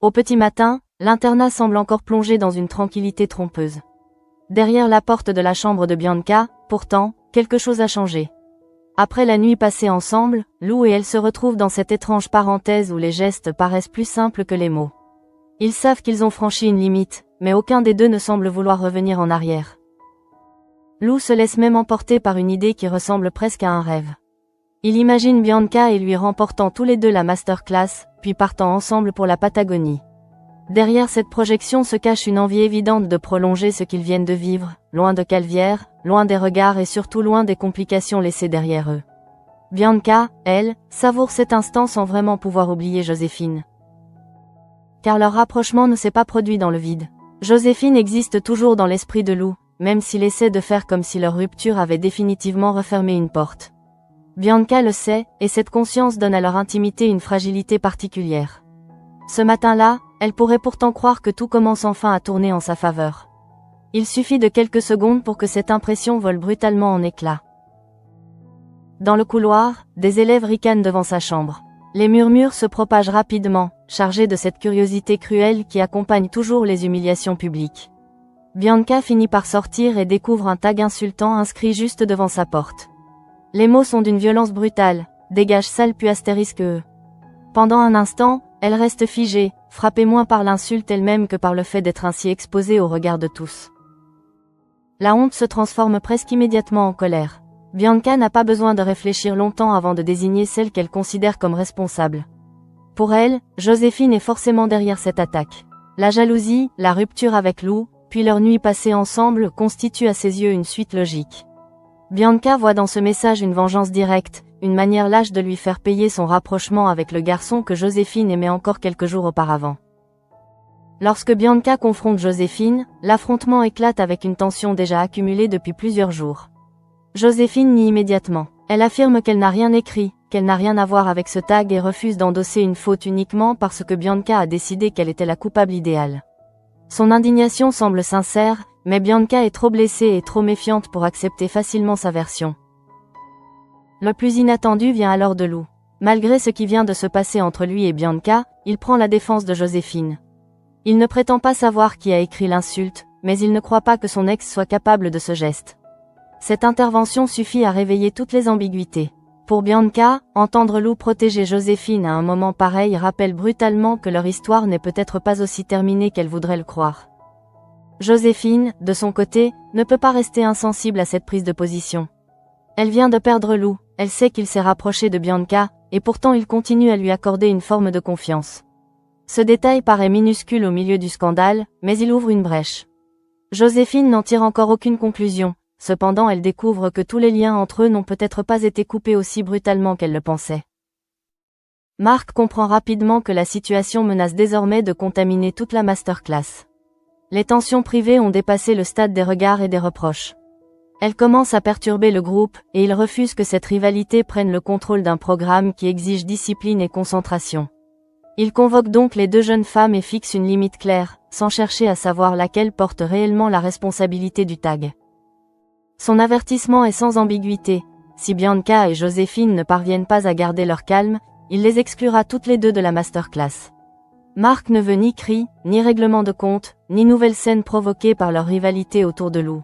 Au petit matin, l'internat semble encore plongé dans une tranquillité trompeuse. Derrière la porte de la chambre de Bianca, pourtant, quelque chose a changé. Après la nuit passée ensemble, Lou et elle se retrouvent dans cette étrange parenthèse où les gestes paraissent plus simples que les mots. Ils savent qu'ils ont franchi une limite, mais aucun des deux ne semble vouloir revenir en arrière. Lou se laisse même emporter par une idée qui ressemble presque à un rêve. Il imagine Bianca et lui remportant tous les deux la masterclass, puis partant ensemble pour la Patagonie. Derrière cette projection se cache une envie évidente de prolonger ce qu'ils viennent de vivre, loin de Calvière, loin des regards et surtout loin des complications laissées derrière eux. Bianca, elle, savoure cet instant sans vraiment pouvoir oublier Joséphine. Car leur rapprochement ne s'est pas produit dans le vide. Joséphine existe toujours dans l'esprit de Lou, même s'il essaie de faire comme si leur rupture avait définitivement refermé une porte. Bianca le sait, et cette conscience donne à leur intimité une fragilité particulière. Ce matin-là, elle pourrait pourtant croire que tout commence enfin à tourner en sa faveur. Il suffit de quelques secondes pour que cette impression vole brutalement en éclats. Dans le couloir, des élèves ricanent devant sa chambre. Les murmures se propagent rapidement, chargés de cette curiosité cruelle qui accompagne toujours les humiliations publiques. Bianca finit par sortir et découvre un tag insultant inscrit juste devant sa porte. Les mots sont d'une violence brutale, dégage sale puis astérisque E. Pendant un instant, elle reste figée, frappée moins par l'insulte elle-même que par le fait d'être ainsi exposée au regard de tous. La honte se transforme presque immédiatement en colère. Bianca n'a pas besoin de réfléchir longtemps avant de désigner celle qu'elle considère comme responsable. Pour elle, Joséphine est forcément derrière cette attaque. La jalousie, la rupture avec Lou, puis leur nuit passée ensemble constituent à ses yeux une suite logique. Bianca voit dans ce message une vengeance directe, une manière lâche de lui faire payer son rapprochement avec le garçon que Joséphine aimait encore quelques jours auparavant. Lorsque Bianca confronte Joséphine, l'affrontement éclate avec une tension déjà accumulée depuis plusieurs jours. Joséphine nie immédiatement. Elle affirme qu'elle n'a rien écrit, qu'elle n'a rien à voir avec ce tag et refuse d'endosser une faute uniquement parce que Bianca a décidé qu'elle était la coupable idéale. Son indignation semble sincère, mais Bianca est trop blessée et trop méfiante pour accepter facilement sa version. Le plus inattendu vient alors de Lou. Malgré ce qui vient de se passer entre lui et Bianca, il prend la défense de Joséphine. Il ne prétend pas savoir qui a écrit l'insulte, mais il ne croit pas que son ex soit capable de ce geste. Cette intervention suffit à réveiller toutes les ambiguïtés. Pour Bianca, entendre Lou protéger Joséphine à un moment pareil rappelle brutalement que leur histoire n'est peut-être pas aussi terminée qu'elle voudrait le croire. Joséphine, de son côté, ne peut pas rester insensible à cette prise de position. Elle vient de perdre Lou, elle sait qu'il s'est rapproché de Bianca, et pourtant il continue à lui accorder une forme de confiance. Ce détail paraît minuscule au milieu du scandale, mais il ouvre une brèche. Joséphine n'en tire encore aucune conclusion, cependant elle découvre que tous les liens entre eux n'ont peut-être pas été coupés aussi brutalement qu'elle le pensait. Marc comprend rapidement que la situation menace désormais de contaminer toute la masterclass. Les tensions privées ont dépassé le stade des regards et des reproches. Elles commencent à perturber le groupe, et il refuse que cette rivalité prenne le contrôle d'un programme qui exige discipline et concentration. Il convoque donc les deux jeunes femmes et fixe une limite claire, sans chercher à savoir laquelle porte réellement la responsabilité du tag. Son avertissement est sans ambiguïté. Si Bianca et Joséphine ne parviennent pas à garder leur calme, il les exclura toutes les deux de la masterclass. Marc ne veut ni cris, ni règlement de compte, ni nouvelle scène provoquée par leur rivalité autour de Lou.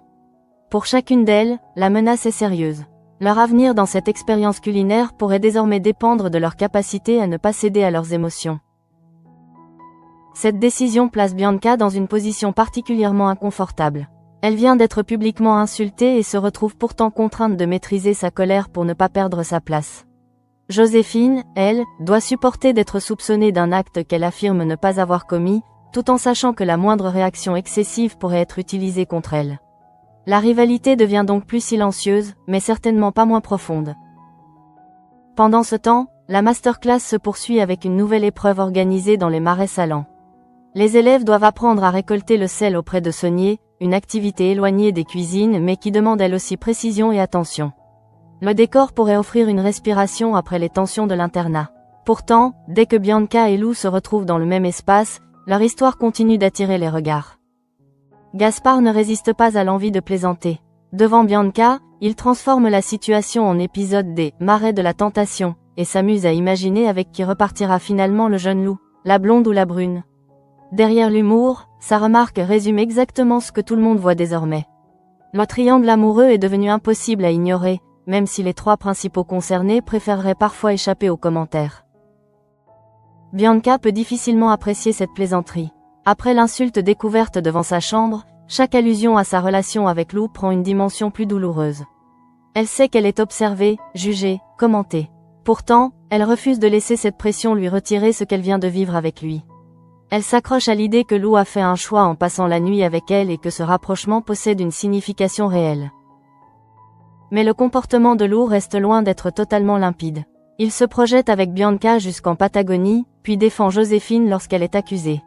Pour chacune d'elles, la menace est sérieuse. Leur avenir dans cette expérience culinaire pourrait désormais dépendre de leur capacité à ne pas céder à leurs émotions. Cette décision place Bianca dans une position particulièrement inconfortable. Elle vient d'être publiquement insultée et se retrouve pourtant contrainte de maîtriser sa colère pour ne pas perdre sa place. Joséphine, elle, doit supporter d'être soupçonnée d'un acte qu'elle affirme ne pas avoir commis, tout en sachant que la moindre réaction excessive pourrait être utilisée contre elle. La rivalité devient donc plus silencieuse, mais certainement pas moins profonde. Pendant ce temps, la masterclass se poursuit avec une nouvelle épreuve organisée dans les marais salants. Les élèves doivent apprendre à récolter le sel auprès de sauniers, une activité éloignée des cuisines mais qui demande elle aussi précision et attention. Le décor pourrait offrir une respiration après les tensions de l'internat. Pourtant, dès que Bianca et Lou se retrouvent dans le même espace, leur histoire continue d'attirer les regards. Gaspard ne résiste pas à l'envie de plaisanter. Devant Bianca, il transforme la situation en épisode des marais de la tentation, et s'amuse à imaginer avec qui repartira finalement le jeune Lou, la blonde ou la brune. Derrière l'humour, sa remarque résume exactement ce que tout le monde voit désormais. Le triangle amoureux est devenu impossible à ignorer, même si les trois principaux concernés préféreraient parfois échapper aux commentaires. Bianca peut difficilement apprécier cette plaisanterie. Après l'insulte découverte devant sa chambre, chaque allusion à sa relation avec Lou prend une dimension plus douloureuse. Elle sait qu'elle est observée, jugée, commentée. Pourtant, elle refuse de laisser cette pression lui retirer ce qu'elle vient de vivre avec lui. Elle s'accroche à l'idée que Lou a fait un choix en passant la nuit avec elle et que ce rapprochement possède une signification réelle. Mais le comportement de Lou reste loin d'être totalement limpide. Il se projette avec Bianca jusqu'en Patagonie, puis défend Joséphine lorsqu'elle est accusée.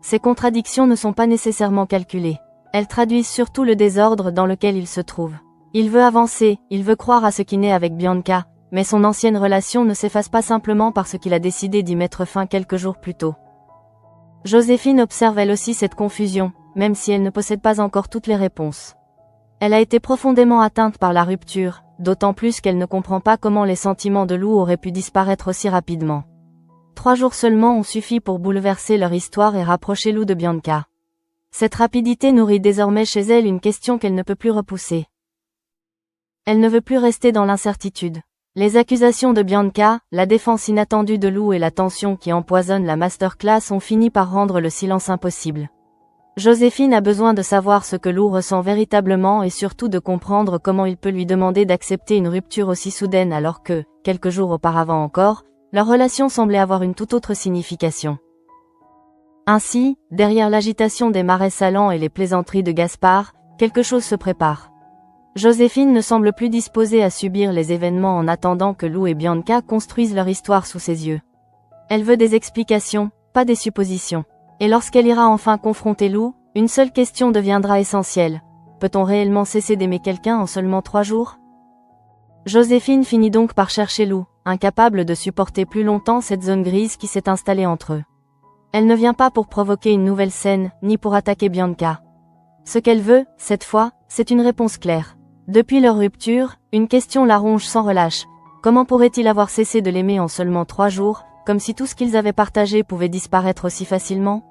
Ces contradictions ne sont pas nécessairement calculées. Elles traduisent surtout le désordre dans lequel il se trouve. Il veut avancer, il veut croire à ce qui naît avec Bianca, mais son ancienne relation ne s'efface pas simplement parce qu'il a décidé d'y mettre fin quelques jours plus tôt. Joséphine observe elle aussi cette confusion, même si elle ne possède pas encore toutes les réponses. Elle a été profondément atteinte par la rupture, d'autant plus qu'elle ne comprend pas comment les sentiments de Lou auraient pu disparaître aussi rapidement. 3 jours seulement ont suffi pour bouleverser leur histoire et rapprocher Lou de Bianca. Cette rapidité nourrit désormais chez elle une question qu'elle ne peut plus repousser. Elle ne veut plus rester dans l'incertitude. Les accusations de Bianca, la défense inattendue de Lou et la tension qui empoisonne la masterclass ont fini par rendre le silence impossible. Joséphine a besoin de savoir ce que Lou ressent véritablement et surtout de comprendre comment il peut lui demander d'accepter une rupture aussi soudaine alors que, quelques jours auparavant encore, leur relation semblait avoir une toute autre signification. Ainsi, derrière l'agitation des marais salants et les plaisanteries de Gaspard, quelque chose se prépare. Joséphine ne semble plus disposée à subir les événements en attendant que Lou et Bianca construisent leur histoire sous ses yeux. Elle veut des explications, pas des suppositions. Et lorsqu'elle ira enfin confronter Lou, une seule question deviendra essentielle. Peut-on réellement cesser d'aimer quelqu'un en seulement 3 jours ? Joséphine finit donc par chercher Lou, incapable de supporter plus longtemps cette zone grise qui s'est installée entre eux. Elle ne vient pas pour provoquer une nouvelle scène, ni pour attaquer Bianca. Ce qu'elle veut, cette fois, c'est une réponse claire. Depuis leur rupture, une question la ronge sans relâche. Comment pourrait-il avoir cessé de l'aimer en seulement 3 jours, comme si tout ce qu'ils avaient partagé pouvait disparaître aussi facilement ?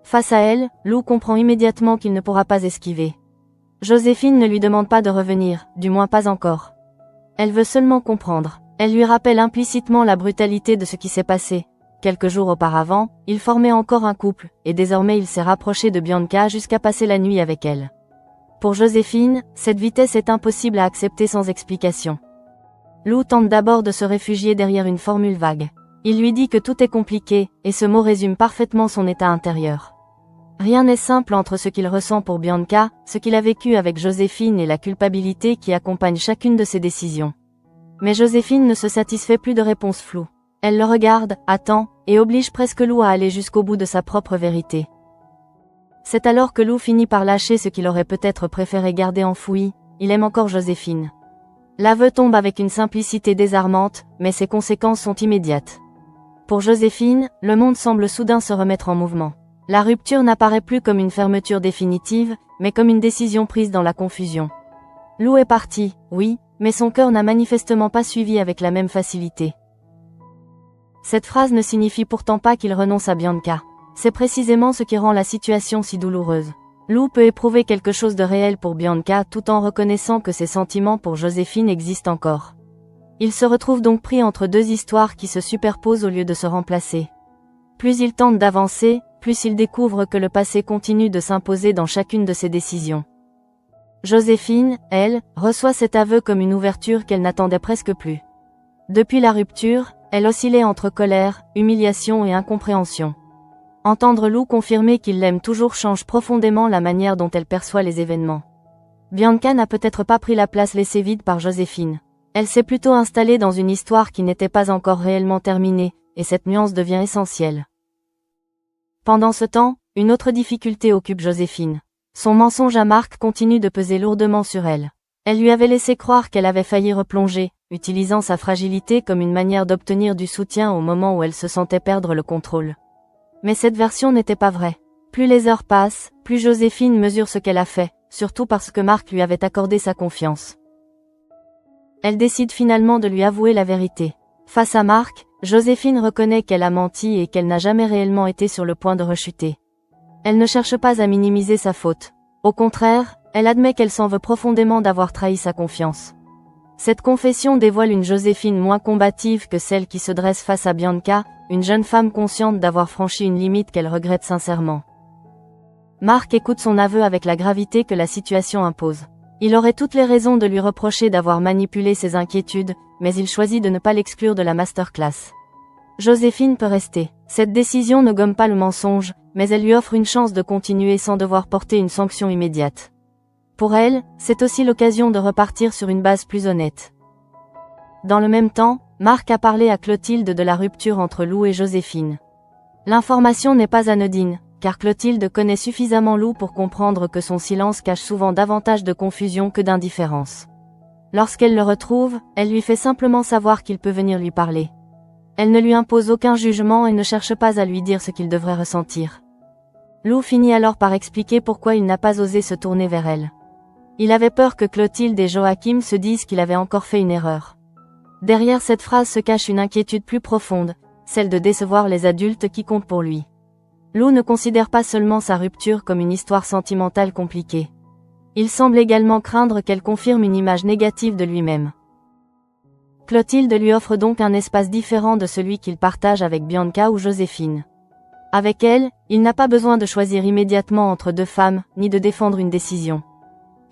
Face à elle, Lou comprend immédiatement qu'il ne pourra pas esquiver. Joséphine ne lui demande pas de revenir, du moins pas encore. Elle veut seulement comprendre. Elle lui rappelle implicitement la brutalité de ce qui s'est passé. Quelques jours auparavant, il formait encore un couple, et désormais il s'est rapproché de Bianca jusqu'à passer la nuit avec elle. Pour Joséphine, cette vitesse est impossible à accepter sans explication. Lou tente d'abord de se réfugier derrière une formule vague. Il lui dit que tout est compliqué, et ce mot résume parfaitement son état intérieur. Rien n'est simple entre ce qu'il ressent pour Bianca, ce qu'il a vécu avec Joséphine et la culpabilité qui accompagne chacune de ses décisions. Mais Joséphine ne se satisfait plus de réponses floues. Elle le regarde, attend, et oblige presque Lou à aller jusqu'au bout de sa propre vérité. C'est alors que Lou finit par lâcher ce qu'il aurait peut-être préféré garder enfoui, il aime encore Joséphine. L'aveu tombe avec une simplicité désarmante, mais ses conséquences sont immédiates. Pour Joséphine, le monde semble soudain se remettre en mouvement. La rupture n'apparaît plus comme une fermeture définitive, mais comme une décision prise dans la confusion. Lou est parti, oui, mais son cœur n'a manifestement pas suivi avec la même facilité. Cette phrase ne signifie pourtant pas qu'il renonce à Bianca. C'est précisément ce qui rend la situation si douloureuse. Lou peut éprouver quelque chose de réel pour Bianca tout en reconnaissant que ses sentiments pour Joséphine existent encore. Il se retrouve donc pris entre 2 histoires qui se superposent au lieu de se remplacer. Plus il tente d'avancer, plus il découvre que le passé continue de s'imposer dans chacune de ses décisions. Joséphine, elle, reçoit cet aveu comme une ouverture qu'elle n'attendait presque plus. Depuis la rupture, elle oscillait entre colère, humiliation et incompréhension. Entendre Lou confirmer qu'il l'aime toujours change profondément la manière dont elle perçoit les événements. Bianca n'a peut-être pas pris la place laissée vide par Joséphine. Elle s'est plutôt installée dans une histoire qui n'était pas encore réellement terminée, et cette nuance devient essentielle. Pendant ce temps, une autre difficulté occupe Joséphine. Son mensonge à Marc continue de peser lourdement sur elle. Elle lui avait laissé croire qu'elle avait failli replonger, utilisant sa fragilité comme une manière d'obtenir du soutien au moment où elle se sentait perdre le contrôle. Mais cette version n'était pas vraie. Plus les heures passent, plus Joséphine mesure ce qu'elle a fait, surtout parce que Marc lui avait accordé sa confiance. Elle décide finalement de lui avouer la vérité. Face à Marc, Joséphine reconnaît qu'elle a menti et qu'elle n'a jamais réellement été sur le point de rechuter. Elle ne cherche pas à minimiser sa faute. Au contraire, elle admet qu'elle s'en veut profondément d'avoir trahi sa confiance. Cette confession dévoile une Joséphine moins combative que celle qui se dresse face à Bianca, une jeune femme consciente d'avoir franchi une limite qu'elle regrette sincèrement. Marc écoute son aveu avec la gravité que la situation impose. Il aurait toutes les raisons de lui reprocher d'avoir manipulé ses inquiétudes, mais il choisit de ne pas l'exclure de la masterclass. Joséphine peut rester. Cette décision ne gomme pas le mensonge, mais elle lui offre une chance de continuer sans devoir porter une sanction immédiate. Pour elle, c'est aussi l'occasion de repartir sur une base plus honnête. Dans le même temps, Marc a parlé à Clotilde de la rupture entre Lou et Joséphine. L'information n'est pas anodine, car Clotilde connaît suffisamment Lou pour comprendre que son silence cache souvent davantage de confusion que d'indifférence. Lorsqu'elle le retrouve, elle lui fait simplement savoir qu'il peut venir lui parler. Elle ne lui impose aucun jugement et ne cherche pas à lui dire ce qu'il devrait ressentir. Lou finit alors par expliquer pourquoi il n'a pas osé se tourner vers elle. Il avait peur que Clotilde et Joachim se disent qu'il avait encore fait une erreur. Derrière cette phrase se cache une inquiétude plus profonde, celle de décevoir les adultes qui comptent pour lui. Lou ne considère pas seulement sa rupture comme une histoire sentimentale compliquée. Il semble également craindre qu'elle confirme une image négative de lui-même. Clotilde lui offre donc un espace différent de celui qu'il partage avec Bianca ou Joséphine. Avec elle, il n'a pas besoin de choisir immédiatement entre deux femmes, ni de défendre une décision.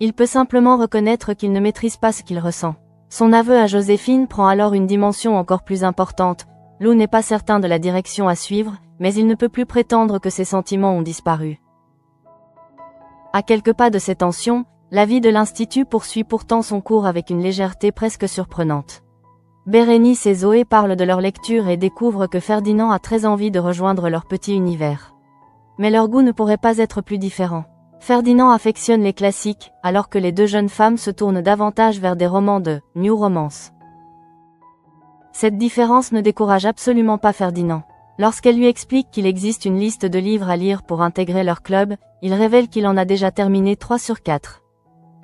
Il peut simplement reconnaître qu'il ne maîtrise pas ce qu'il ressent. Son aveu à Joséphine prend alors une dimension encore plus importante. Lou n'est pas certain de la direction à suivre, mais il ne peut plus prétendre que ses sentiments ont disparu. À quelques pas de ces tensions, la vie de l'Institut poursuit pourtant son cours avec une légèreté presque surprenante. Bérénice et Zoé parlent de leur lecture et découvrent que Ferdinand a très envie de rejoindre leur petit univers. Mais leur goût ne pourrait pas être plus différent. Ferdinand affectionne les classiques, alors que les deux jeunes femmes se tournent davantage vers des romans de « new romance ». Cette différence ne décourage absolument pas Ferdinand. Lorsqu'elle lui explique qu'il existe une liste de livres à lire pour intégrer leur club, il révèle qu'il en a déjà terminé 3 sur 4.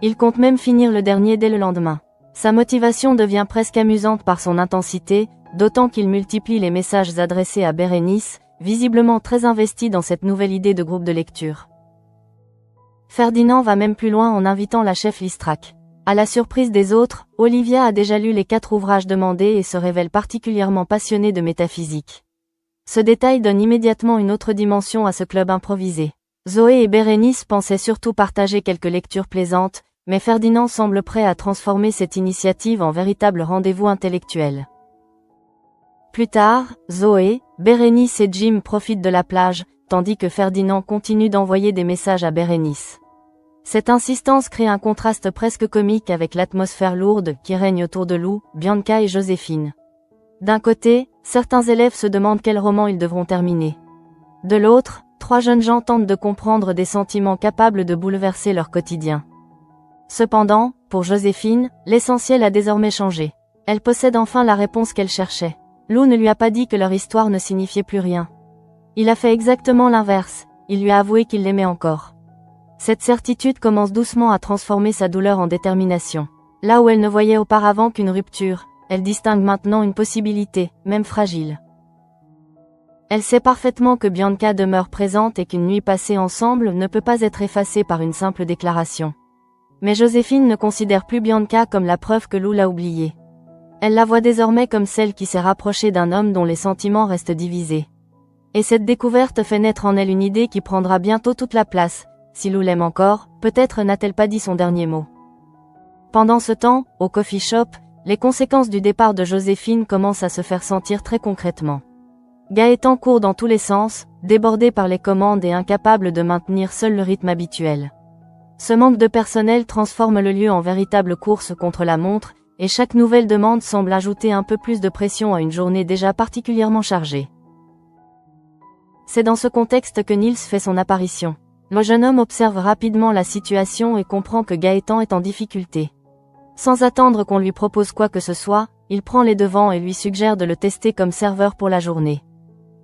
Il compte même finir le dernier dès le lendemain. Sa motivation devient presque amusante par son intensité, d'autant qu'il multiplie les messages adressés à Bérénice, visiblement très investie dans cette nouvelle idée de groupe de lecture. Ferdinand va même plus loin en invitant la chef Listrac. À la surprise des autres, Olivia a déjà lu les 4 ouvrages demandés et se révèle particulièrement passionnée de métaphysique. Ce détail donne immédiatement une autre dimension à ce club improvisé. Zoé et Bérénice pensaient surtout partager quelques lectures plaisantes, mais Ferdinand semble prêt à transformer cette initiative en véritable rendez-vous intellectuel. Plus tard, Zoé, Bérénice et Jim profitent de la plage, tandis que Ferdinand continue d'envoyer des messages à Bérénice. Cette insistance crée un contraste presque comique avec l'atmosphère lourde qui règne autour de Lou, Bianca et Joséphine. D'un côté, certains élèves se demandent quel roman ils devront terminer. De l'autre, 3 jeunes gens tentent de comprendre des sentiments capables de bouleverser leur quotidien. Cependant, pour Joséphine, l'essentiel a désormais changé. Elle possède enfin la réponse qu'elle cherchait. Lou ne lui a pas dit que leur histoire ne signifiait plus rien. Il a fait exactement l'inverse, il lui a avoué qu'il l'aimait encore. Cette certitude commence doucement à transformer sa douleur en détermination. Là où elle ne voyait auparavant qu'une rupture, elle distingue maintenant une possibilité, même fragile. Elle sait parfaitement que Bianca demeure présente et qu'une nuit passée ensemble ne peut pas être effacée par une simple déclaration. Mais Joséphine ne considère plus Bianca comme la preuve que Lou l'a oubliée. Elle la voit désormais comme celle qui s'est rapprochée d'un homme dont les sentiments restent divisés. Et cette découverte fait naître en elle une idée qui prendra bientôt toute la place. Si Lou l'aime encore, peut-être n'a-t-elle pas dit son dernier mot. Pendant ce temps, au coffee shop, les conséquences du départ de Joséphine commencent à se faire sentir très concrètement. Gaëtan court dans tous les sens, débordé par les commandes et incapable de maintenir seul le rythme habituel. Ce manque de personnel transforme le lieu en véritable course contre la montre, et chaque nouvelle demande semble ajouter un peu plus de pression à une journée déjà particulièrement chargée. C'est dans ce contexte que Nils fait son apparition. Le jeune homme observe rapidement la situation et comprend que Gaëtan est en difficulté. Sans attendre qu'on lui propose quoi que ce soit, il prend les devants et lui suggère de le tester comme serveur pour la journée.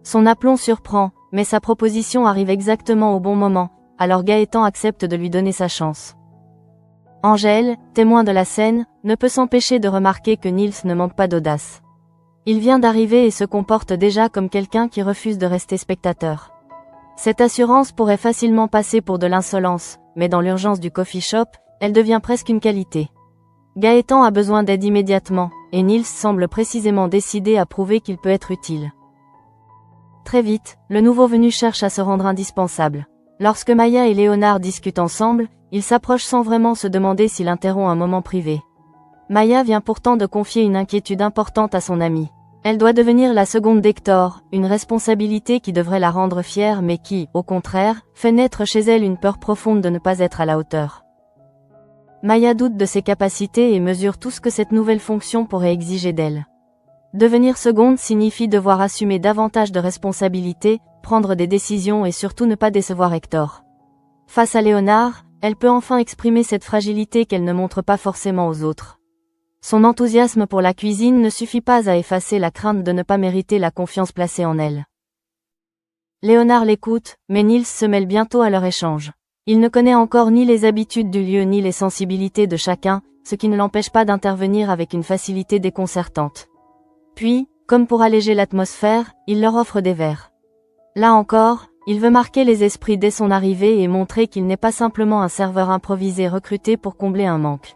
Son aplomb surprend, mais sa proposition arrive exactement au bon moment, alors Gaëtan accepte de lui donner sa chance. Angèle, témoin de la scène, ne peut s'empêcher de remarquer que Nils ne manque pas d'audace. Il vient d'arriver et se comporte déjà comme quelqu'un qui refuse de rester spectateur. Cette assurance pourrait facilement passer pour de l'insolence, mais dans l'urgence du coffee shop, elle devient presque une qualité. Gaëtan a besoin d'aide immédiatement, et Nils semble précisément décidé à prouver qu'il peut être utile. Très vite, le nouveau venu cherche à se rendre indispensable. Lorsque Maya et Léonard discutent ensemble, il s'approche sans vraiment se demander s'il interrompt un moment privé. Maya vient pourtant de confier une inquiétude importante à son amie. Elle doit devenir la seconde d'Hector, une responsabilité qui devrait la rendre fière mais qui, au contraire, fait naître chez elle une peur profonde de ne pas être à la hauteur. Maya doute de ses capacités et mesure tout ce que cette nouvelle fonction pourrait exiger d'elle. Devenir seconde signifie devoir assumer davantage de responsabilités, prendre des décisions et surtout ne pas décevoir Hector. Face à Léonard, elle peut enfin exprimer cette fragilité qu'elle ne montre pas forcément aux autres. Son enthousiasme pour la cuisine ne suffit pas à effacer la crainte de ne pas mériter la confiance placée en elle. Léonard l'écoute, mais Nils se mêle bientôt à leur échange. Il ne connaît encore ni les habitudes du lieu ni les sensibilités de chacun, ce qui ne l'empêche pas d'intervenir avec une facilité déconcertante. Puis, comme pour alléger l'atmosphère, il leur offre des verres. Là encore, il veut marquer les esprits dès son arrivée et montrer qu'il n'est pas simplement un serveur improvisé recruté pour combler un manque.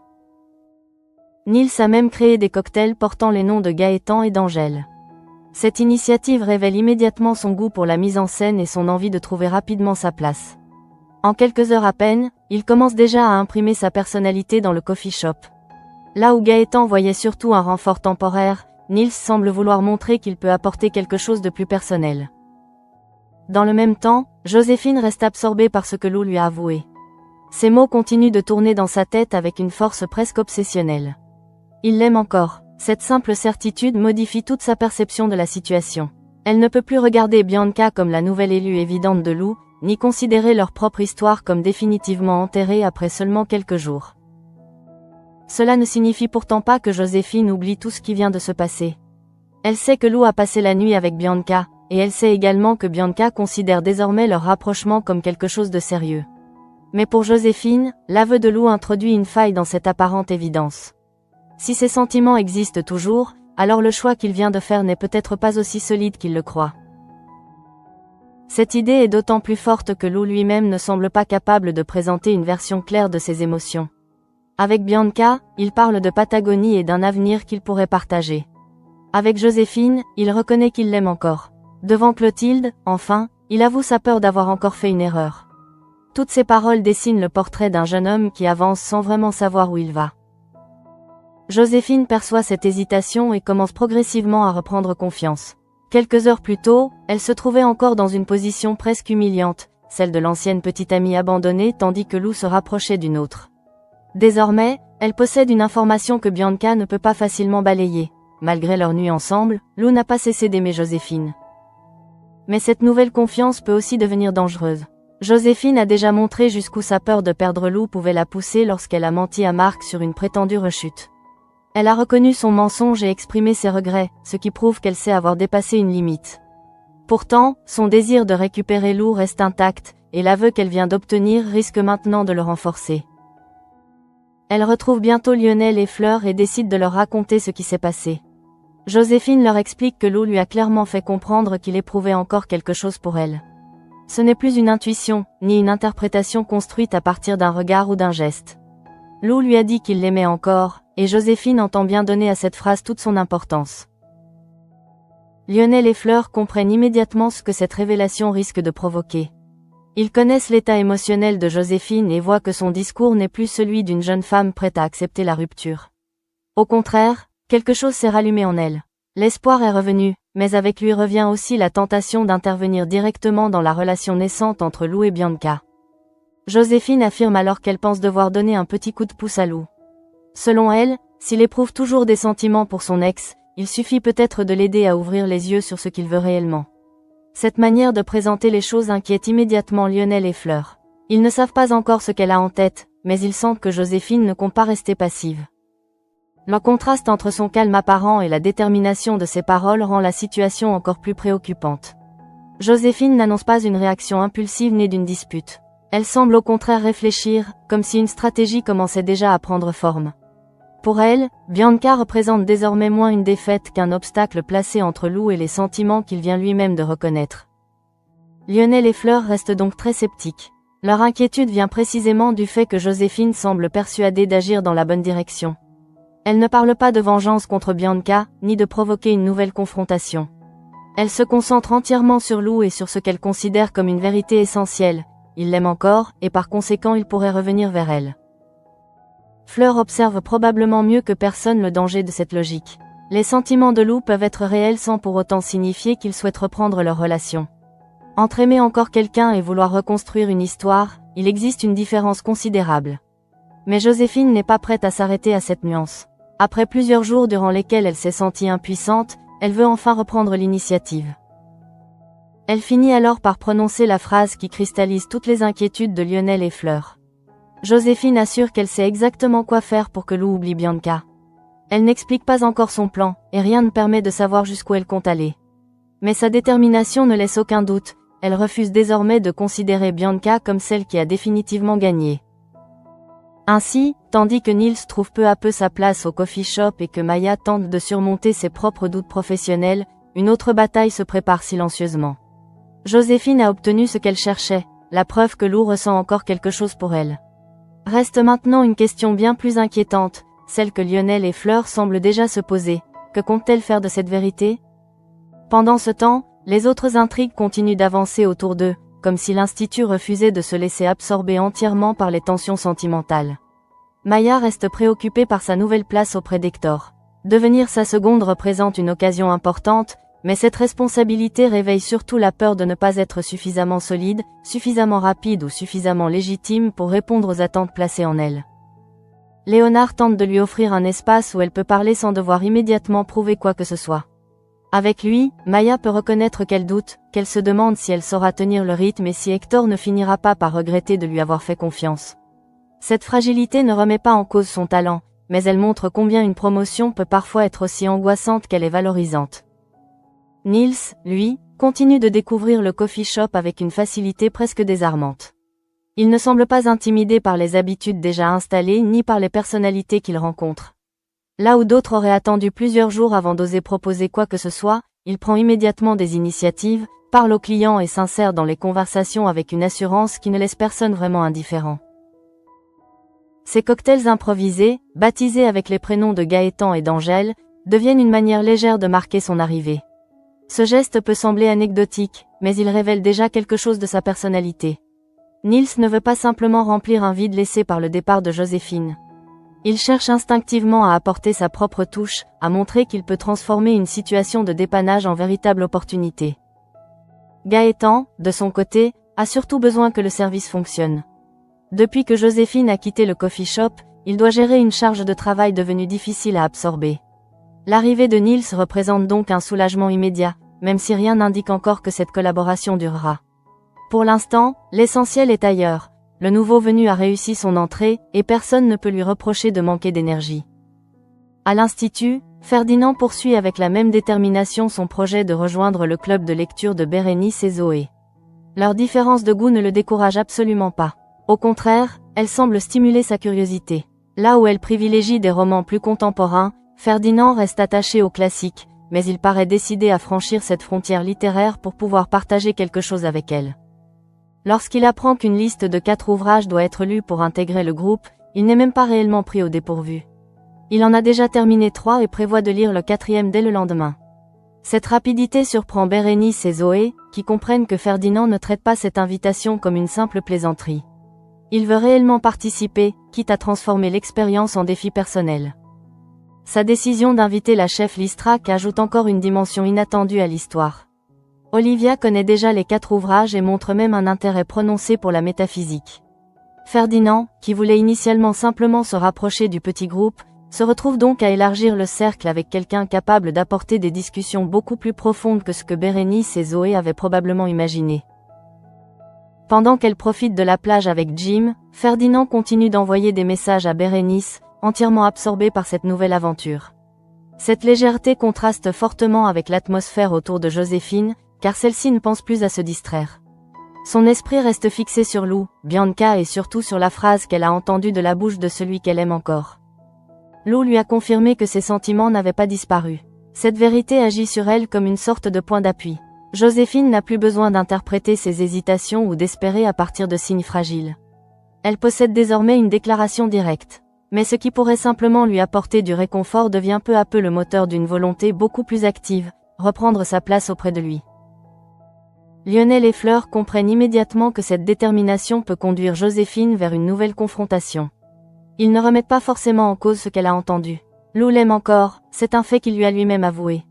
Nils a même créé des cocktails portant les noms de Gaëtan et d'Angèle. Cette initiative révèle immédiatement son goût pour la mise en scène et son envie de trouver rapidement sa place. En quelques heures à peine, il commence déjà à imprimer sa personnalité dans le coffee shop. Là où Gaëtan voyait surtout un renfort temporaire, Nils semble vouloir montrer qu'il peut apporter quelque chose de plus personnel. Dans le même temps, Joséphine reste absorbée par ce que Lou lui a avoué. Ces mots continuent de tourner dans sa tête avec une force presque obsessionnelle. Il l'aime encore. Cette simple certitude modifie toute sa perception de la situation. Elle ne peut plus regarder Bianca comme la nouvelle élue évidente de Lou, ni considérer leur propre histoire comme définitivement enterrée après seulement quelques jours. Cela ne signifie pourtant pas que Joséphine oublie tout ce qui vient de se passer. Elle sait que Lou a passé la nuit avec Bianca, et elle sait également que Bianca considère désormais leur rapprochement comme quelque chose de sérieux. Mais pour Joséphine, l'aveu de Lou introduit une faille dans cette apparente évidence. Si ces sentiments existent toujours, alors le choix qu'il vient de faire n'est peut-être pas aussi solide qu'il le croit. Cette idée est d'autant plus forte que Lou lui-même ne semble pas capable de présenter une version claire de ses émotions. Avec Bianca, il parle de Patagonie et d'un avenir qu'il pourrait partager. Avec Joséphine, il reconnaît qu'il l'aime encore. Devant Clotilde, enfin, il avoue sa peur d'avoir encore fait une erreur. Toutes ces paroles dessinent le portrait d'un jeune homme qui avance sans vraiment savoir où il va. Joséphine perçoit cette hésitation et commence progressivement à reprendre confiance. Quelques heures plus tôt, elle se trouvait encore dans une position presque humiliante, celle de l'ancienne petite amie abandonnée tandis que Lou se rapprochait d'une autre. Désormais, elle possède une information que Bianca ne peut pas facilement balayer. Malgré leur nuit ensemble, Lou n'a pas cessé d'aimer Joséphine. Mais cette nouvelle confiance peut aussi devenir dangereuse. Joséphine a déjà montré jusqu'où sa peur de perdre Lou pouvait la pousser lorsqu'elle a menti à Marc sur une prétendue rechute. Elle a reconnu son mensonge et exprimé ses regrets, ce qui prouve qu'elle sait avoir dépassé une limite. Pourtant, son désir de récupérer Lou reste intact, et l'aveu qu'elle vient d'obtenir risque maintenant de le renforcer. Elle retrouve bientôt Lionel et Fleur et décide de leur raconter ce qui s'est passé. Joséphine leur explique que Lou lui a clairement fait comprendre qu'il éprouvait encore quelque chose pour elle. Ce n'est plus une intuition, ni une interprétation construite à partir d'un regard ou d'un geste. Lou lui a dit qu'il l'aimait encore, et Joséphine entend bien donner à cette phrase toute son importance. Lionel et Fleur comprennent immédiatement ce que cette révélation risque de provoquer. Ils connaissent l'état émotionnel de Joséphine et voient que son discours n'est plus celui d'une jeune femme prête à accepter la rupture. Au contraire, quelque chose s'est rallumé en elle. L'espoir est revenu, mais avec lui revient aussi la tentation d'intervenir directement dans la relation naissante entre Lou et Bianca. Joséphine affirme alors qu'elle pense devoir donner un petit coup de pouce à Lou. Selon elle, s'il éprouve toujours des sentiments pour son ex, il suffit peut-être de l'aider à ouvrir les yeux sur ce qu'il veut réellement. Cette manière de présenter les choses inquiète immédiatement Lionel et Fleur. Ils ne savent pas encore ce qu'elle a en tête, mais ils sentent que Joséphine ne compte pas rester passive. Le contraste entre son calme apparent et la détermination de ses paroles rend la situation encore plus préoccupante. Joséphine n'annonce pas une réaction impulsive née d'une dispute. Elle semble au contraire réfléchir, comme si une stratégie commençait déjà à prendre forme. Pour elle, Bianca représente désormais moins une défaite qu'un obstacle placé entre Lou et les sentiments qu'il vient lui-même de reconnaître. Lionel et Fleur restent donc très sceptiques. Leur inquiétude vient précisément du fait que Joséphine semble persuadée d'agir dans la bonne direction. Elle ne parle pas de vengeance contre Bianca, ni de provoquer une nouvelle confrontation. Elle se concentre entièrement sur Lou et sur ce qu'elle considère comme une vérité essentielle. Il l'aime encore, et par conséquent il pourrait revenir vers elle. Fleur observe probablement mieux que personne le danger de cette logique. Les sentiments de Lou peuvent être réels sans pour autant signifier qu'ils souhaitent reprendre leur relation. Entre aimer encore quelqu'un et vouloir reconstruire une histoire, il existe une différence considérable. Mais Joséphine n'est pas prête à s'arrêter à cette nuance. Après plusieurs jours durant lesquels elle s'est sentie impuissante, elle veut enfin reprendre l'initiative. Elle finit alors par prononcer la phrase qui cristallise toutes les inquiétudes de Lionel et Fleur. Joséphine assure qu'elle sait exactement quoi faire pour que Lou oublie Bianca. Elle n'explique pas encore son plan, et rien ne permet de savoir jusqu'où elle compte aller. Mais sa détermination ne laisse aucun doute, elle refuse désormais de considérer Bianca comme celle qui a définitivement gagné. Ainsi, tandis que Nils trouve peu à peu sa place au coffee shop et que Maya tente de surmonter ses propres doutes professionnels, une autre bataille se prépare silencieusement. Joséphine a obtenu ce qu'elle cherchait, la preuve que Lou ressent encore quelque chose pour elle. Reste maintenant une question bien plus inquiétante, celle que Lionel et Fleur semblent déjà se poser. Que compte-t-elle faire de cette vérité? Pendant ce temps, les autres intrigues continuent d'avancer autour d'eux, comme si l'Institut refusait de se laisser absorber entièrement par les tensions sentimentales. Maya reste préoccupée par sa nouvelle place auprès d'Hector. Devenir sa seconde représente une occasion importante, mais cette responsabilité réveille surtout la peur de ne pas être suffisamment solide, suffisamment rapide ou suffisamment légitime pour répondre aux attentes placées en elle. Léonard tente de lui offrir un espace où elle peut parler sans devoir immédiatement prouver quoi que ce soit. Avec lui, Maya peut reconnaître qu'elle doute, qu'elle se demande si elle saura tenir le rythme et si Hector ne finira pas par regretter de lui avoir fait confiance. Cette fragilité ne remet pas en cause son talent, mais elle montre combien une promotion peut parfois être aussi angoissante qu'elle est valorisante. Nils, lui, continue de découvrir le coffee shop avec une facilité presque désarmante. Il ne semble pas intimidé par les habitudes déjà installées ni par les personnalités qu'il rencontre. Là où d'autres auraient attendu plusieurs jours avant d'oser proposer quoi que ce soit, il prend immédiatement des initiatives, parle aux clients et s'insère dans les conversations avec une assurance qui ne laisse personne vraiment indifférent. Ces cocktails improvisés, baptisés avec les prénoms de Gaëtan et d'Angèle, deviennent une manière légère de marquer son arrivée. Ce geste peut sembler anecdotique, mais il révèle déjà quelque chose de sa personnalité. Nils ne veut pas simplement remplir un vide laissé par le départ de Joséphine. Il cherche instinctivement à apporter sa propre touche, à montrer qu'il peut transformer une situation de dépannage en véritable opportunité. Gaëtan, de son côté, a surtout besoin que le service fonctionne. Depuis que Joséphine a quitté le coffee shop, il doit gérer une charge de travail devenue difficile à absorber. L'arrivée de Nils représente donc un soulagement immédiat, même si rien n'indique encore que cette collaboration durera. Pour l'instant, l'essentiel est ailleurs. Le nouveau venu a réussi son entrée, et personne ne peut lui reprocher de manquer d'énergie. À l'Institut, Ferdinand poursuit avec la même détermination son projet de rejoindre le club de lecture de Bérénice et Zoé. Leur différence de goût ne le décourage absolument pas. Au contraire, elle semble stimuler sa curiosité. Là où elle privilégie des romans plus contemporains, Ferdinand reste attaché aux classiques, mais il paraît décidé à franchir cette frontière littéraire pour pouvoir partager quelque chose avec elle. Lorsqu'il apprend qu'une liste de 4 ouvrages doit être lue pour intégrer le groupe, il n'est même pas réellement pris au dépourvu. Il en a déjà terminé 3 et prévoit de lire le 4e dès le lendemain. Cette rapidité surprend Bérénice et Zoé, qui comprennent que Ferdinand ne traite pas cette invitation comme une simple plaisanterie. Il veut réellement participer, quitte à transformer l'expérience en défi personnel. Sa décision d'inviter la chef Listrac ajoute encore une dimension inattendue à l'histoire. Olivia connaît déjà les 4 ouvrages et montre même un intérêt prononcé pour la métaphysique. Ferdinand, qui voulait initialement simplement se rapprocher du petit groupe, se retrouve donc à élargir le cercle avec quelqu'un capable d'apporter des discussions beaucoup plus profondes que ce que Bérénice et Zoé avaient probablement imaginé. Pendant qu'elle profite de la plage avec Jim, Ferdinand continue d'envoyer des messages à Bérénice, entièrement absorbée par cette nouvelle aventure. Cette légèreté contraste fortement avec l'atmosphère autour de Joséphine, car celle-ci ne pense plus à se distraire. Son esprit reste fixé sur Lou, Bianca et surtout sur la phrase qu'elle a entendue de la bouche de celui qu'elle aime encore. Lou lui a confirmé que ses sentiments n'avaient pas disparu. Cette vérité agit sur elle comme une sorte de point d'appui. Joséphine n'a plus besoin d'interpréter ses hésitations ou d'espérer à partir de signes fragiles. Elle possède désormais une déclaration directe. Mais ce qui pourrait simplement lui apporter du réconfort devient peu à peu le moteur d'une volonté beaucoup plus active, reprendre sa place auprès de lui. Lionel et Fleur comprennent immédiatement que cette détermination peut conduire Joséphine vers une nouvelle confrontation. Ils ne remettent pas forcément en cause ce qu'elle a entendu. Lou l'aime encore, c'est un fait qu'il lui a lui-même avoué.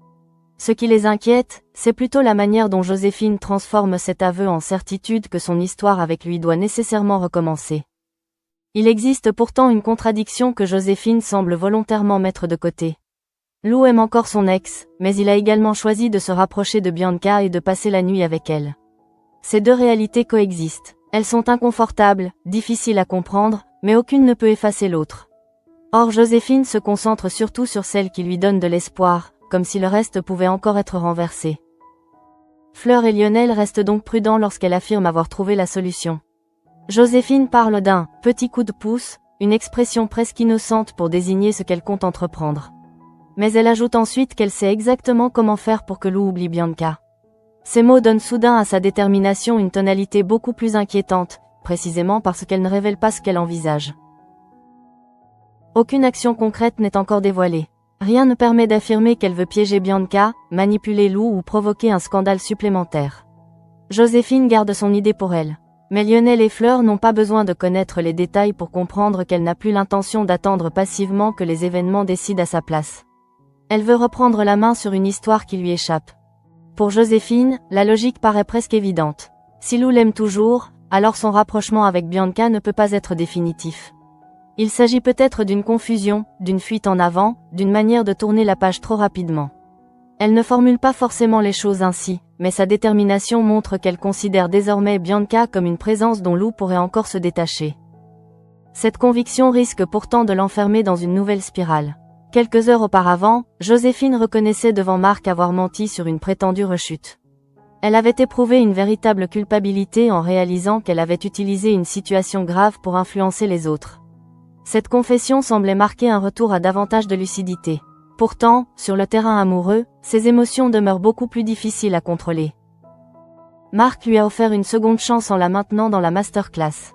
Ce qui les inquiète, c'est plutôt la manière dont Joséphine transforme cet aveu en certitude que son histoire avec lui doit nécessairement recommencer. Il existe pourtant une contradiction que Joséphine semble volontairement mettre de côté. Lou aime encore son ex, mais il a également choisi de se rapprocher de Bianca et de passer la nuit avec elle. Ces deux réalités coexistent. Elles sont inconfortables, difficiles à comprendre, mais aucune ne peut effacer l'autre. Or Joséphine se concentre surtout sur celle qui lui donne de l'espoir, comme si le reste pouvait encore être renversé. Fleur et Lionel restent donc prudents lorsqu'elle affirme avoir trouvé la solution. Joséphine parle d'un « petit coup de pouce », une expression presque innocente pour désigner ce qu'elle compte entreprendre. Mais elle ajoute ensuite qu'elle sait exactement comment faire pour que Lou oublie Bianca. Ces mots donnent soudain à sa détermination une tonalité beaucoup plus inquiétante, précisément parce qu'elle ne révèle pas ce qu'elle envisage. Aucune action concrète n'est encore dévoilée. Rien ne permet d'affirmer qu'elle veut piéger Bianca, manipuler Lou ou provoquer un scandale supplémentaire. Joséphine garde son idée pour elle. Mais Lionel et Fleur n'ont pas besoin de connaître les détails pour comprendre qu'elle n'a plus l'intention d'attendre passivement que les événements décident à sa place. Elle veut reprendre la main sur une histoire qui lui échappe. Pour Joséphine, la logique paraît presque évidente. Si Lou l'aime toujours, alors son rapprochement avec Bianca ne peut pas être définitif. Il s'agit peut-être d'une confusion, d'une fuite en avant, d'une manière de tourner la page trop rapidement. Elle ne formule pas forcément les choses ainsi, mais sa détermination montre qu'elle considère désormais Bianca comme une présence dont Lou pourrait encore se détacher. Cette conviction risque pourtant de l'enfermer dans une nouvelle spirale. Quelques heures auparavant, Joséphine reconnaissait devant Marc avoir menti sur une prétendue rechute. Elle avait éprouvé une véritable culpabilité en réalisant qu'elle avait utilisé une situation grave pour influencer les autres. Cette confession semblait marquer un retour à davantage de lucidité. Pourtant, sur le terrain amoureux, ses émotions demeurent beaucoup plus difficiles à contrôler. Marc lui a offert une seconde chance en la maintenant dans la masterclass.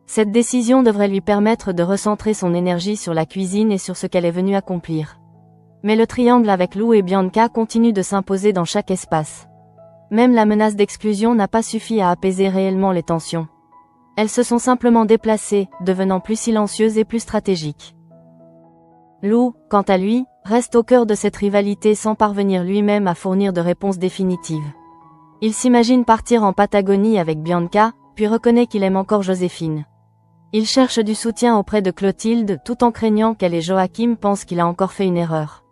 Cette décision devrait lui permettre de recentrer son énergie sur la cuisine et sur ce qu'elle est venue accomplir. Mais le triangle avec Lou et Bianca continue de s'imposer dans chaque espace. Même la menace d'exclusion n'a pas suffi à apaiser réellement les tensions. Elles se sont simplement déplacées, devenant plus silencieuses et plus stratégiques. Lou, quant à lui, reste au cœur de cette rivalité sans parvenir lui-même à fournir de réponse définitive. Il s'imagine partir en Patagonie avec Bianca, puis reconnaît qu'il aime encore Joséphine. Il cherche du soutien auprès de Clotilde tout en craignant qu'elle et Joachim pensent qu'il a encore fait une erreur.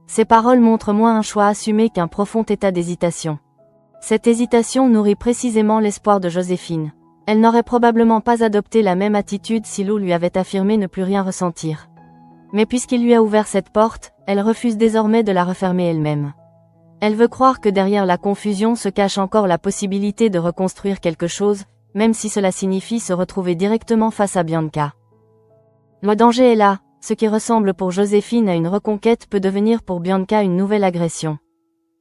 Ces paroles montrent moins un choix assumé qu'un profond état d'hésitation. Cette hésitation nourrit précisément l'espoir de Joséphine. Elle n'aurait probablement pas adopté la même attitude si Lou lui avait affirmé ne plus rien ressentir. Mais puisqu'il lui a ouvert cette porte, elle refuse désormais de la refermer elle-même. Elle veut croire que derrière la confusion se cache encore la possibilité de reconstruire quelque chose, même si cela signifie se retrouver directement face à Bianca. Le danger est là, ce qui ressemble pour Joséphine à une reconquête peut devenir pour Bianca une nouvelle agression.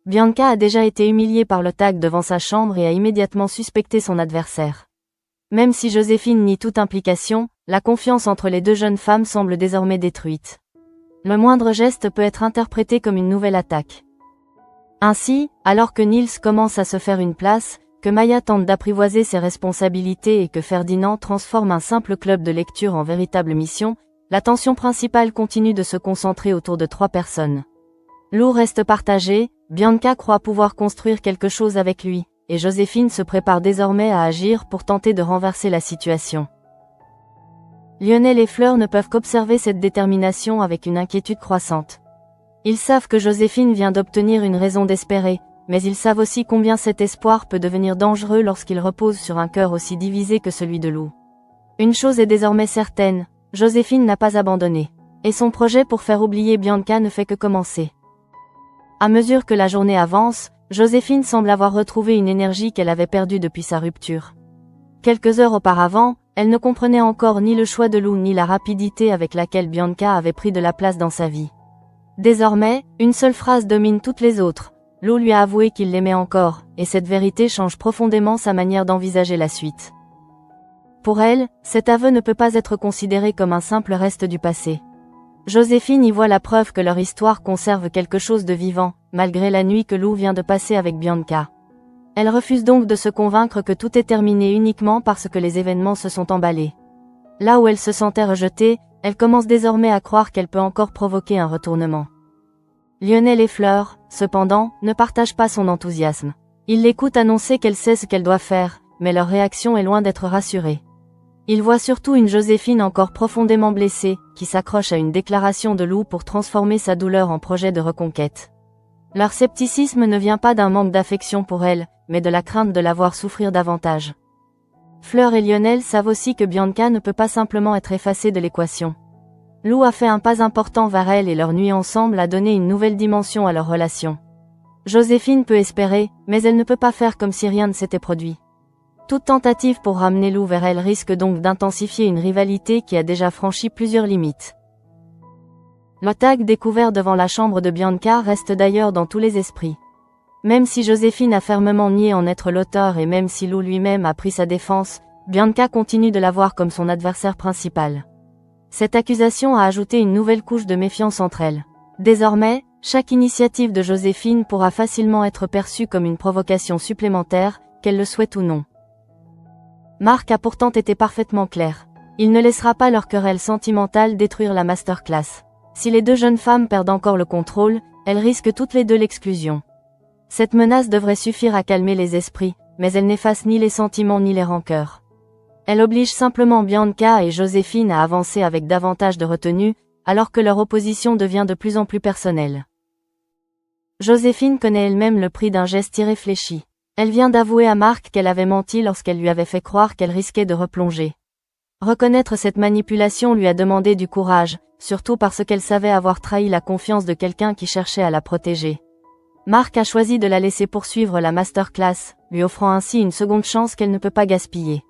Bianca a déjà été humiliée par le tag devant sa chambre et a immédiatement suspecté son adversaire. Même si Joséphine nie toute implication, la confiance entre les deux jeunes femmes semble désormais détruite. Le moindre geste peut être interprété comme une nouvelle attaque. Ainsi, alors que Nils commence à se faire une place, que Maya tente d'apprivoiser ses responsabilités et que Ferdinand transforme un simple club de lecture en véritable mission, l'attention principale continue de se concentrer autour de 3 personnes. Lou reste partagée, Bianca croit pouvoir construire quelque chose avec lui, et Joséphine se prépare désormais à agir pour tenter de renverser la situation. Lionel et Fleur ne peuvent qu'observer cette détermination avec une inquiétude croissante. Ils savent que Joséphine vient d'obtenir une raison d'espérer, mais ils savent aussi combien cet espoir peut devenir dangereux lorsqu'il repose sur un cœur aussi divisé que celui de Lou. Une chose est désormais certaine, Joséphine n'a pas abandonné. Et son projet pour faire oublier Bianca ne fait que commencer. À mesure que la journée avance, Joséphine semble avoir retrouvé une énergie qu'elle avait perdue depuis sa rupture. Quelques heures auparavant, Elle ne comprenait encore ni le choix de Lou ni la rapidité avec laquelle Bianca avait pris de la place dans sa vie. Désormais, une seule phrase domine toutes les autres. Lou lui a avoué qu'il l'aimait encore, et cette vérité change profondément sa manière d'envisager la suite. Pour elle, cet aveu ne peut pas être considéré comme un simple reste du passé. Joséphine y voit la preuve que leur histoire conserve quelque chose de vivant, malgré la nuit que Lou vient de passer avec Bianca. Elle refuse donc de se convaincre que tout est terminé uniquement parce que les événements se sont emballés. Là où elle se sentait rejetée, elle commence désormais à croire qu'elle peut encore provoquer un retournement. Lionel et Fleur, cependant, ne partagent pas son enthousiasme. Ils l'écoutent annoncer qu'elle sait ce qu'elle doit faire, mais leur réaction est loin d'être rassurée. Ils voient surtout une Joséphine encore profondément blessée, qui s'accroche à une déclaration de Lou pour transformer sa douleur en projet de reconquête. Leur scepticisme ne vient pas d'un manque d'affection pour elle, mais de la crainte de la voir souffrir davantage. Fleur et Lionel savent aussi que Bianca ne peut pas simplement être effacée de l'équation. Lou a fait un pas important vers elle et leur nuit ensemble a donné une nouvelle dimension à leur relation. Joséphine peut espérer, mais elle ne peut pas faire comme si rien ne s'était produit. Toute tentative pour ramener Lou vers elle risque donc d'intensifier une rivalité qui a déjà franchi plusieurs limites. Le tag découvert devant la chambre de Bianca reste d'ailleurs dans tous les esprits. Même si Joséphine a fermement nié en être l'auteur et même si Lou lui-même a pris sa défense, Bianca continue de la voir comme son adversaire principal. Cette accusation a ajouté une nouvelle couche de méfiance entre elles. Désormais, chaque initiative de Joséphine pourra facilement être perçue comme une provocation supplémentaire, qu'elle le souhaite ou non. Marc a pourtant été parfaitement clair. Il ne laissera pas leur querelle sentimentale détruire la masterclass. Si les deux jeunes femmes perdent encore le contrôle, elles risquent toutes les deux l'exclusion. Cette menace devrait suffire à calmer les esprits, mais elle n'efface ni les sentiments ni les rancœurs. Elle oblige simplement Bianca et Joséphine à avancer avec davantage de retenue, alors que leur opposition devient de plus en plus personnelle. Joséphine connaît elle-même le prix d'un geste irréfléchi. Elle vient d'avouer à Marc qu'elle avait menti lorsqu'elle lui avait fait croire qu'elle risquait de replonger. Reconnaître cette manipulation lui a demandé du courage, surtout parce qu'elle savait avoir trahi la confiance de quelqu'un qui cherchait à la protéger. Marc a choisi de la laisser poursuivre la masterclass, lui offrant ainsi une seconde chance qu'elle ne peut pas gaspiller.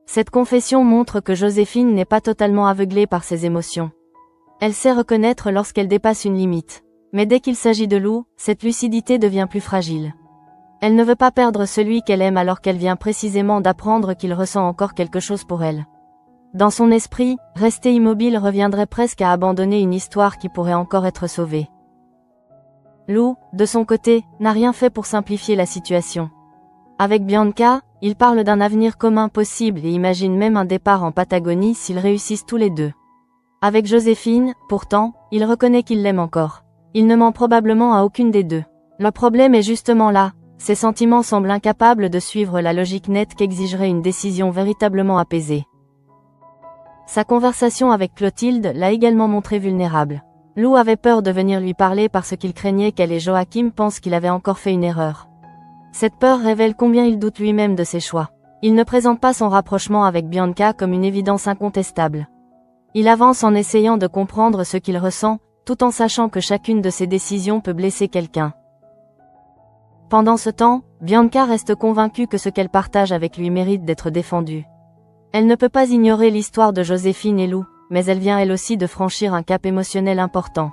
Cette confession montre que Joséphine n'est pas totalement aveuglée par ses émotions. Elle sait reconnaître lorsqu'elle dépasse une limite. Mais dès qu'il s'agit de Lou, cette lucidité devient plus fragile. Elle ne veut pas perdre celui qu'elle aime alors qu'elle vient précisément d'apprendre qu'il ressent encore quelque chose pour elle. Dans son esprit, rester immobile reviendrait presque à abandonner une histoire qui pourrait encore être sauvée. Lou, de son côté, n'a rien fait pour simplifier la situation. Avec Bianca, il parle d'un avenir commun possible et imagine même un départ en Patagonie s'ils réussissent tous les deux. Avec Joséphine, pourtant, il reconnaît qu'il l'aime encore. Il ne ment probablement à aucune des deux. Le problème est justement là, ses sentiments semblent incapables de suivre la logique nette qu'exigerait une décision véritablement apaisée. Sa conversation avec Clotilde l'a également montré vulnérable. Lou avait peur de venir lui parler parce qu'il craignait qu'elle et Joachim pensent qu'il avait encore fait une erreur. Cette peur révèle combien il doute lui-même de ses choix. Il ne présente pas son rapprochement avec Bianca comme une évidence incontestable. Il avance en essayant de comprendre ce qu'il ressent, tout en sachant que chacune de ses décisions peut blesser quelqu'un. Pendant ce temps, Bianca reste convaincue que ce qu'elle partage avec lui mérite d'être défendu. Elle ne peut pas ignorer l'histoire de Joséphine et Lou, mais elle vient elle aussi de franchir un cap émotionnel important.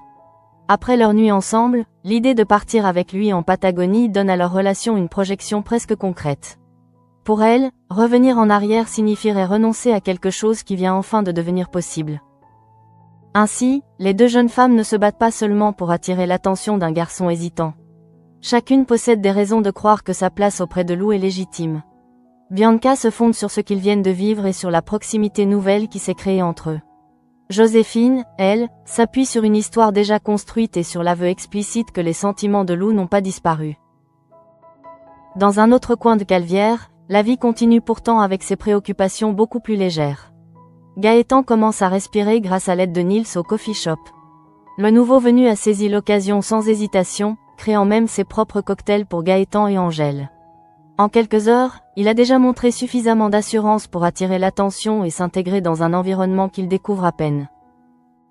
Après leur nuit ensemble, l'idée de partir avec lui en Patagonie donne à leur relation une projection presque concrète. Pour elle, revenir en arrière signifierait renoncer à quelque chose qui vient enfin de devenir possible. Ainsi, les deux jeunes femmes ne se battent pas seulement pour attirer l'attention d'un garçon hésitant. Chacune possède des raisons de croire que sa place auprès de Lou est légitime. Bianca se fonde sur ce qu'ils viennent de vivre et sur la proximité nouvelle qui s'est créée entre eux. Joséphine, elle, s'appuie sur une histoire déjà construite et sur l'aveu explicite que les sentiments de Lou n'ont pas disparu. Dans un autre coin de Calvière, la vie continue pourtant avec ses préoccupations beaucoup plus légères. Gaëtan commence à respirer grâce à l'aide de Nils au coffee shop. Le nouveau venu a saisi l'occasion sans hésitation, créant même ses propres cocktails pour Gaëtan et Angèle. En quelques heures, il a déjà montré suffisamment d'assurance pour attirer l'attention et s'intégrer dans un environnement qu'il découvre à peine.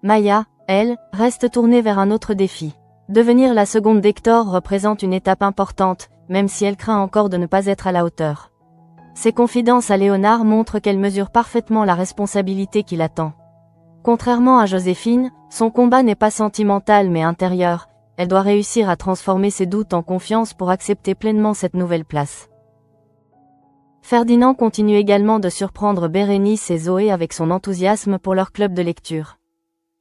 Maya, elle, reste tournée vers un autre défi. Devenir la seconde d'Hector représente une étape importante, même si elle craint encore de ne pas être à la hauteur. Ses confidences à Léonard montrent qu'elle mesure parfaitement la responsabilité qui l'attend. Contrairement à Joséphine, son combat n'est pas sentimental mais intérieur, elle doit réussir à transformer ses doutes en confiance pour accepter pleinement cette nouvelle place. Ferdinand continue également de surprendre Bérénice et Zoé avec son enthousiasme pour leur club de lecture.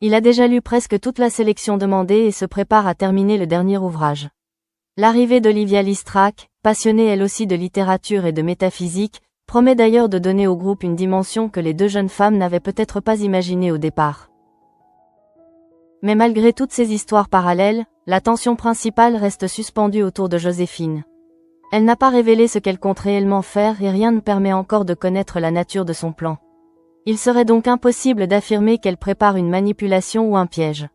Il a déjà lu presque toute la sélection demandée et se prépare à terminer le dernier ouvrage. L'arrivée d'Olivia Listrac, passionnée elle aussi de littérature et de métaphysique, promet d'ailleurs de donner au groupe une dimension que les deux jeunes femmes n'avaient peut-être pas imaginée au départ. Mais malgré toutes ces histoires parallèles, la tension principale reste suspendue autour de Joséphine. Elle n'a pas révélé ce qu'elle compte réellement faire et rien ne permet encore de connaître la nature de son plan. Il serait donc impossible d'affirmer qu'elle prépare une manipulation ou un piège.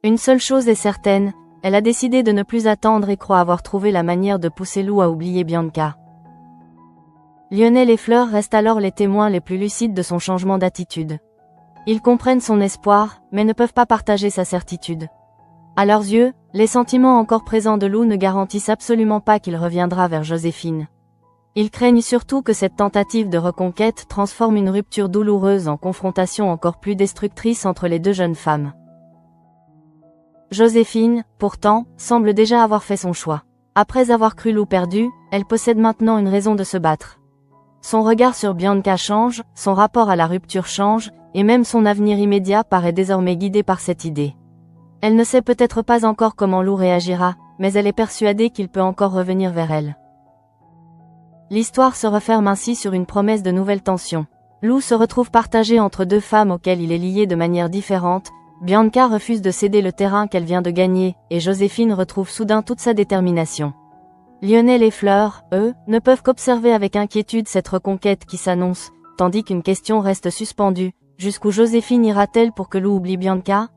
Une seule chose est certaine, elle a décidé de ne plus attendre et croit avoir trouvé la manière de pousser Lou à oublier Bianca. Lionel et Fleur restent alors les témoins les plus lucides de son changement d'attitude. Ils comprennent son espoir, mais ne peuvent pas partager sa certitude. À leurs yeux, les sentiments encore présents de Lou ne garantissent absolument pas qu'il reviendra vers Joséphine. Ils craignent surtout que cette tentative de reconquête transforme une rupture douloureuse en confrontation encore plus destructrice entre les deux jeunes femmes. Joséphine, pourtant, semble déjà avoir fait son choix. Après avoir cru Lou perdu, elle possède maintenant une raison de se battre. Son regard sur Bianca change, son rapport à la rupture change, et même son avenir immédiat paraît désormais guidé par cette idée. Elle ne sait peut-être pas encore comment Lou réagira, mais elle est persuadée qu'il peut encore revenir vers elle. L'histoire se referme ainsi sur une promesse de nouvelles tensions. Lou se retrouve partagé entre deux femmes auxquelles il est lié de manière différente, Bianca refuse de céder le terrain qu'elle vient de gagner, et Joséphine retrouve soudain toute sa détermination. Lionel et Fleur, eux, ne peuvent qu'observer avec inquiétude cette reconquête qui s'annonce, tandis qu'une question reste suspendue, jusqu'où Joséphine ira-t-elle pour que Lou oublie Bianca ?